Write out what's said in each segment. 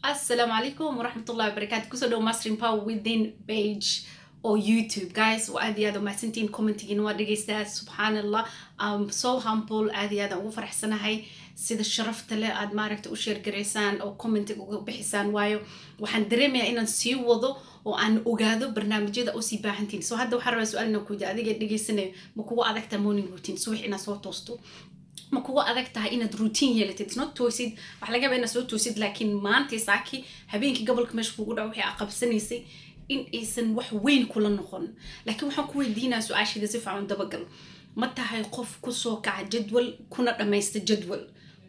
Assalamu alaikum wa rahmatullahi wa barakatuh. Kusoo Mastering Power within page or YouTube. Guys, وأد يا ما سنتين commenting إنه ودقيستا سبحان الله. I'm so humble. أد يا ugu faraxsanahay sida sharafta leh aad maaragta u share gareysaan oo commenting uga bixisaan waayo waxaan dareemayaa inaan sii wado oo aan ogaado barnaamijyada oo sii baahantiin. So hadda waxaan rabaa su'aal inaan ku weydiiyo adiga dhageysanay ma kugu adagta morning routine subax inaad soo toosto ma kugu adag tahay inaad routine yeelatid it's not toosid wax laga yaabaa inaad soo toosid laakiin maanta saaki habeenkii gobolka meesha kugu dhaw waxay aqabsanaysay in aysan wax weyn kula noqon laakiin waxaan ku weydiinaa su'aashida si fiican dabagal ma tahay qof ku soo kaca jadwal kuna dhamaysta jadwal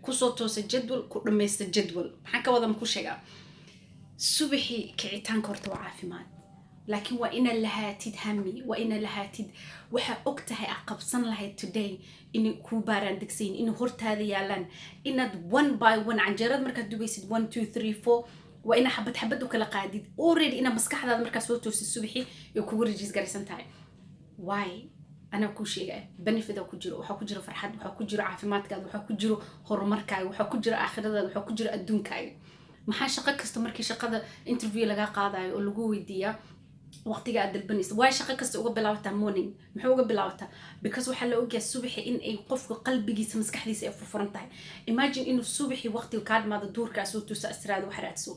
ku soo toosa jadwal ku dhamaysta jadwal maxaan ka wada ma ku sheegaa subaxii kicitaanka horta waa caafimaad laakiin waa ina lahaatid hami waa ina lahaatid waxa og tahay aqabsan lahayd today in ku baaraan degsayn in hortaada yaalaan inaad one by one canjeerad markaad dubaysid 1 2 3 4 waa ina xabad xabad u kala qaadid already ina maskaxdaada markaa soo toosid subaxii iyo kugu rejiis garaysan tahay why ana ku sheegay benefit ku jiro waxa ku jiro farxad waxa ku jiro caafimaadkaaga waxa ku jiro horumarkaaga waxa ku jiro aakhiradaada waxa ku jiro adduunkaaga maxaa shaqo kasta markii shaqada interview laga qaadayo oo lagu weydiiyaa waqtiga aad dalbanayso way shaqo kasta uga bilaabataa morning maxay uga bilaabataa because waxa la ogyahay subaxii in ay qofka qalbigiisa maskaxdiisa ay furfuran tahay imagine inuu subaxii waqtiga ka dhamaado duurka soo tuusa astiraad wax raadso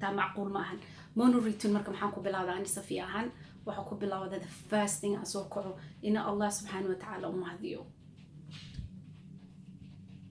taa macquul ma ahan morning routine marka maxaan ku bilaabaa ani safiya ahaan waxa ku bilaabada the first thing aan soo kaco in Allah subhanahu wa ta'ala u mahadiyo